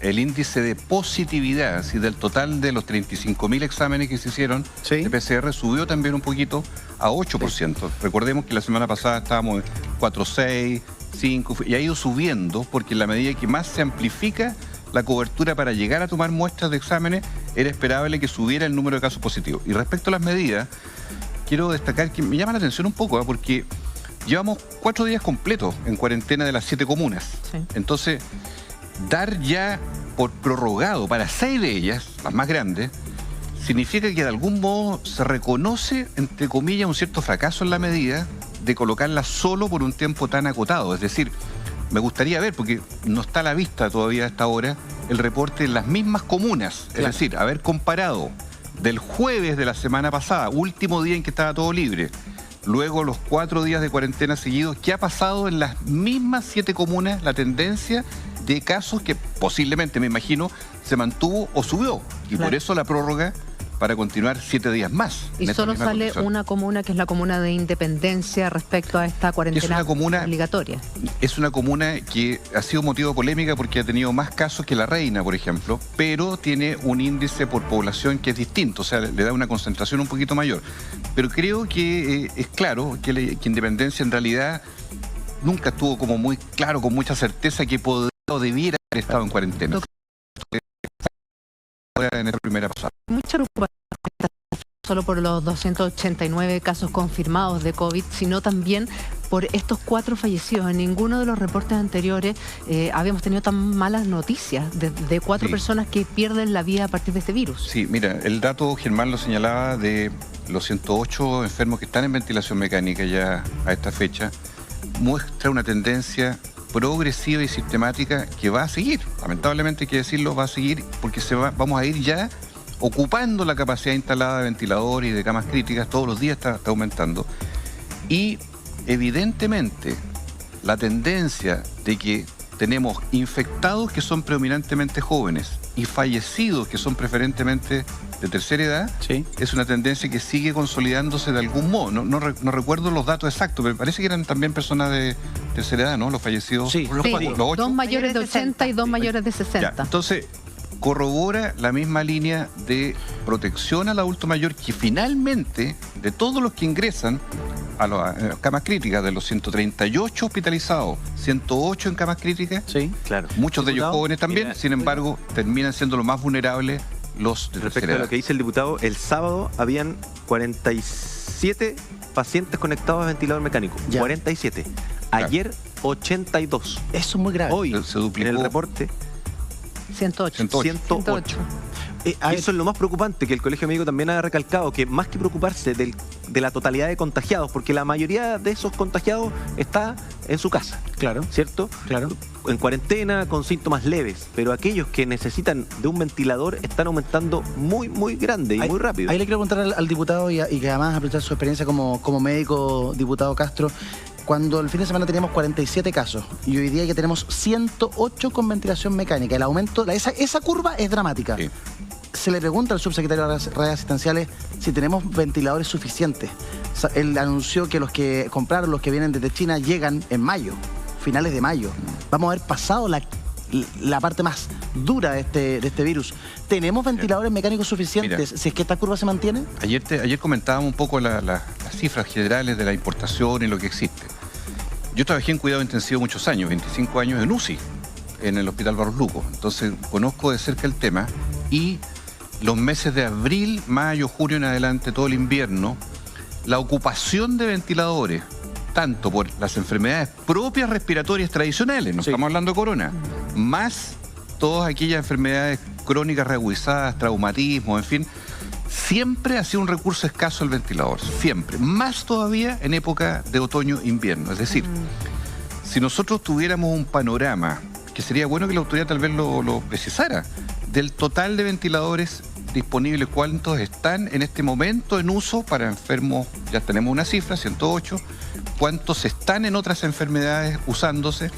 el índice de positividad, si del total de los 35.000 exámenes que se hicieron de PCR, subió también un poquito a 8%. Recordemos que la semana pasada estábamos en 4,6, 5, y ha ido subiendo porque en la medida que más se amplifica la cobertura para llegar a tomar muestras de exámenes, era esperable que subiera el número de casos positivos. Y respecto a las medidas, quiero destacar que me llama la atención un poco, porque llevamos 4 días completos en cuarentena de las 7 comunas. Entonces, dar ya por prorrogado para 6 de ellas, las más grandes, significa que de algún modo se reconoce, entre comillas, un cierto fracaso en la medida de colocarla solo por un tiempo tan acotado. Es decir, me gustaría ver, porque no está a la vista todavía a esta hora, el reporte de las mismas comunas. Es decir, haber comparado del jueves de la semana pasada, último día en que estaba todo libre, luego los 4 días de cuarentena seguidos, ¿qué ha pasado en las mismas 7 comunas? La tendencia de casos que posiblemente, me imagino, se mantuvo o subió. Y por eso la prórroga para continuar 7 días más. Y solo sale una comuna, que es la comuna de Independencia, respecto a esta cuarentena obligatoria. Es una comuna que ha sido motivo de polémica porque ha tenido más casos que La Reina, por ejemplo, pero tiene un índice por población que es distinto, o sea, le da una concentración un poquito mayor. Pero creo que es claro que Independencia en realidad nunca estuvo como muy claro, con mucha certeza, que podría o debiera haber estado en cuarentena. En esta primera pasada. Mucha preocupación solo por los 289 casos confirmados de COVID, sino también por estos 4 fallecidos. En ninguno de los reportes anteriores habíamos tenido tan malas noticias de 4 personas que pierden la vida a partir de este virus. Sí, mira, el dato, Germán lo señalaba, de los 108 enfermos que están en ventilación mecánica ya a esta fecha, muestra una tendencia progresiva y sistemática que va a seguir. Lamentablemente hay que decirlo, va a seguir, porque vamos a ir ya ocupando la capacidad instalada de ventiladores y de camas críticas. Todos los días está aumentando. Y evidentemente la tendencia de que tenemos infectados que son predominantemente jóvenes y fallecidos que son preferentemente de tercera edad, es una tendencia que sigue consolidándose de algún modo. No recuerdo los datos exactos, pero parece que eran también personas de tercera edad, ¿no? Los fallecidos. Los 8. 2 mayores de 80 y 2 mayores de 60. Ya, entonces, corrobora la misma línea de protección al adulto mayor, que finalmente, de todos los que ingresan a las camas críticas, de los 138 hospitalizados, 108 en camas críticas, muchos de ellos jóvenes también, sin embargo, terminan siendo los más vulnerables los de respecto a lo que dice el diputado, el sábado habían 47 pacientes conectados a ventilador mecánico. 47. Ayer 82. Eso es muy grave. Hoy se duplicó. En el reporte 108. Eso es lo más preocupante, que el Colegio Médico también ha recalcado, que más que preocuparse de la totalidad de contagiados, porque la mayoría de esos contagiados está en su casa, ¿cierto? En cuarentena, con síntomas leves, pero aquellos que necesitan de un ventilador están aumentando muy, muy grande y muy rápido. Ahí le quiero preguntar al diputado, y que además aprovechar su experiencia como médico, diputado Castro. Cuando el fin de semana teníamos 47 casos y hoy día ya tenemos 108 con ventilación mecánica, el aumento, esa curva es dramática. Se le pregunta al subsecretario de las redes asistenciales si tenemos ventiladores suficientes. Él anunció que los que compraron, los que vienen desde China, llegan en mayo, finales de mayo. Vamos a haber pasado la parte más dura de este virus. ¿Tenemos ventiladores mecánicos suficientes si es que esta curva se mantiene? Ayer comentábamos un poco las cifras generales de la importación y lo que existe. Yo trabajé en cuidado intensivo muchos años, 25 años en UCI, en el Hospital Barros Luco. Entonces conozco de cerca el tema, y los meses de abril, mayo, junio en adelante, todo el invierno, la ocupación de ventiladores, tanto por las enfermedades propias respiratorias tradicionales, no estamos hablando de corona, más todas aquellas enfermedades crónicas reagudizadas, traumatismo, en fin, siempre ha sido un recurso escaso el ventilador, siempre. Más todavía en época de otoño-invierno. Es decir, si nosotros tuviéramos un panorama, que sería bueno que la autoridad tal vez lo precisara, del total de ventiladores disponibles, cuántos están en este momento en uso para enfermos, ya tenemos una cifra, 108, cuántos están en otras enfermedades usándose,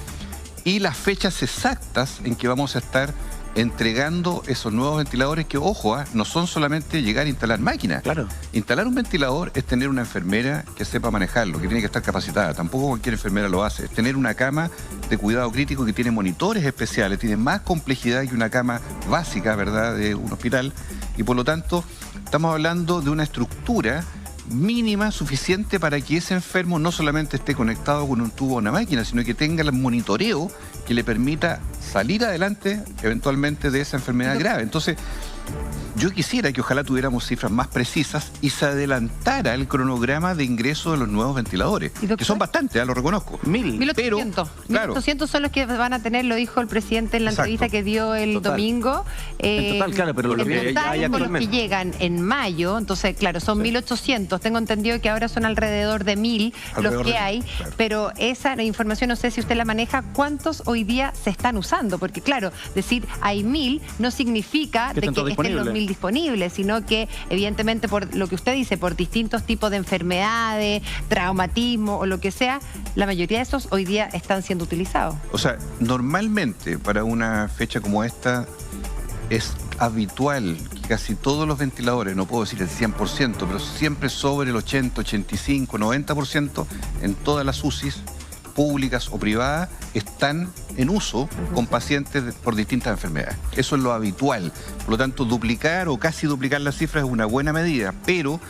y las fechas exactas en que vamos a estar entregando esos nuevos ventiladores que, ojo, no son solamente llegar a instalar máquinas. Claro. Instalar un ventilador es tener una enfermera que sepa manejarlo, que tiene que estar capacitada. Tampoco cualquier enfermera lo hace. Es tener una cama de cuidado crítico que tiene monitores especiales, tiene más complejidad que una cama básica, ¿verdad?, de un hospital. Y por lo tanto, estamos hablando de una estructura mínima suficiente para que ese enfermo no solamente esté conectado con un tubo o una máquina, sino que tenga el monitoreo que le permita salir adelante eventualmente de esa enfermedad grave. Entonces, yo quisiera que ojalá tuviéramos cifras más precisas y se adelantara el cronograma de ingreso de los nuevos ventiladores, que son bastantes, lo reconozco. 1.800. Claro. 1.800 son los que van a tener, lo dijo el presidente en la entrevista que dio el domingo. En total, claro, pero los que llegan en mayo, entonces, claro, son 1.800. Tengo entendido que ahora son alrededor de 1.000 los que hay, pero esa información no sé si usted la maneja. ¿Cuántos hoy día se están usando? Porque, claro, decir hay 1.000 no significa de que estén los 1.000 disponibles, sino que evidentemente por lo que usted dice, por distintos tipos de enfermedades, traumatismo o lo que sea, la mayoría de esos hoy día están siendo utilizados. O sea, normalmente para una fecha como esta es habitual que casi todos los ventiladores, no puedo decir el 100%, pero siempre sobre el 80, 85, 90% en todas las UCIs públicas o privadas están en uso con pacientes por distintas enfermedades. Eso es lo habitual. Por lo tanto, duplicar o casi duplicar las cifras es una buena medida, pero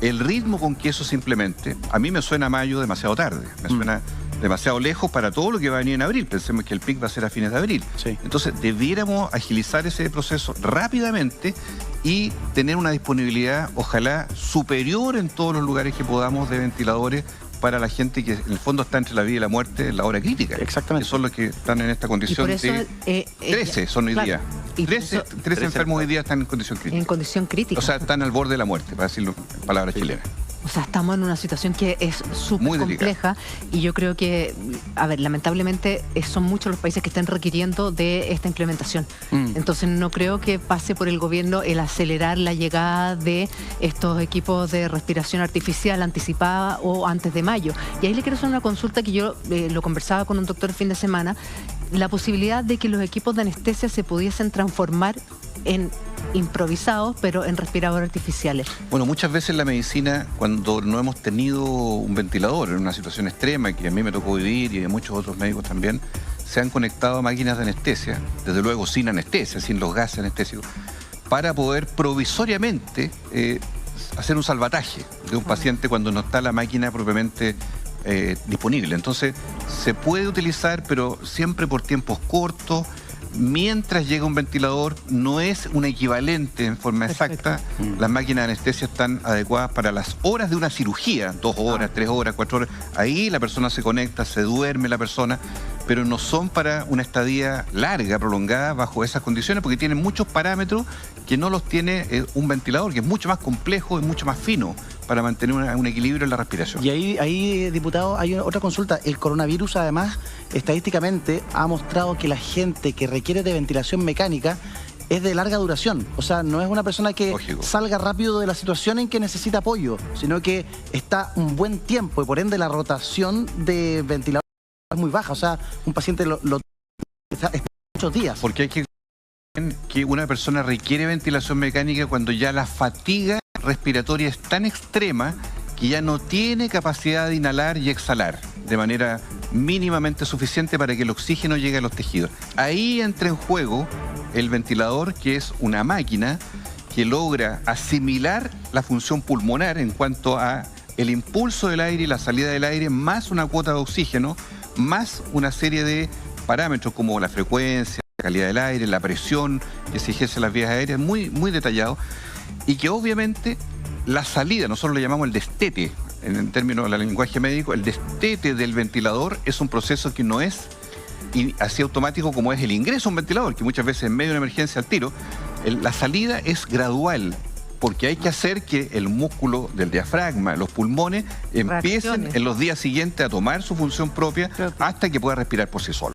el ritmo con que eso se implemente, a mí me suena a mayo demasiado tarde, me suena demasiado lejos para todo lo que va a venir en abril. Pensemos que el pic va a ser a fines de abril. Sí. Entonces, debiéramos agilizar ese proceso rápidamente y tener una disponibilidad, ojalá, superior en todos los lugares que podamos de ventiladores para la gente que en el fondo está entre la vida y la muerte en la hora crítica. Exactamente. Que son los que están en esta condición de 13 son hoy día. 13 enfermos hoy día están en condición crítica. En condición crítica. O sea, están al borde de la muerte, para decirlo en palabras chilenas. O sea, estamos en una situación que es súper compleja y yo creo que, a ver, lamentablemente son muchos los países que están requiriendo de esta implementación. Entonces no creo que pase por el gobierno el acelerar la llegada de estos equipos de respiración artificial anticipada o antes de mayo. Y ahí le quiero hacer una consulta que yo lo conversaba con un doctor el fin de semana, la posibilidad de que los equipos de anestesia se pudiesen transformar en improvisados, pero en respiradores artificiales. Bueno, muchas veces la medicina, cuando no hemos tenido un ventilador en una situación extrema, que a mí me tocó vivir y a muchos otros médicos también, se han conectado a máquinas de anestesia, desde luego sin anestesia, sin los gases anestésicos, para poder provisoriamente hacer un salvataje de un paciente cuando no está la máquina propiamente disponible. Entonces, se puede utilizar, pero siempre por tiempos cortos. Mientras llega un ventilador, no es un equivalente en forma exacta. Las máquinas de anestesia están adecuadas para las horas de una cirugía, 2 horas, 3 horas, 4 horas. Ahí la persona se conecta, se duerme la persona, pero no son para una estadía larga, prolongada, bajo esas condiciones, porque tienen muchos parámetros que no los tiene un ventilador, que es mucho más complejo y mucho más fino para mantener un equilibrio en la respiración. Y ahí, diputado, hay otra consulta. El coronavirus, además, estadísticamente ha mostrado que la gente que requiere de ventilación mecánica es de larga duración. O sea, no es una persona que salga rápido de la situación en que necesita apoyo, sino que está un buen tiempo y por ende la rotación de ventilador es muy baja. O sea, un paciente lo está muchos días. Porque hay que una persona requiere ventilación mecánica cuando ya la fatiga respiratoria es tan extrema que ya no tiene capacidad de inhalar y exhalar de manera mínimamente suficiente para que el oxígeno llegue a los tejidos. Ahí entra en juego el ventilador, que es una máquina que logra asimilar la función pulmonar en cuanto a el impulso del aire y la salida del aire, más una cuota de oxígeno, más una serie de parámetros como la frecuencia, la calidad del aire, la presión que se ejerce en las vías aéreas, muy detallado. Y que obviamente la salida, nosotros le llamamos el destete, en términos del lenguaje médico, el destete del ventilador es un proceso que no es así automático como es el ingreso a un ventilador, que muchas veces en medio de una emergencia al tiro, la salida es gradual, porque hay que hacer que el músculo del diafragma, los pulmones, empiecen en los días siguientes a tomar su función propia hasta que pueda respirar por sí solo.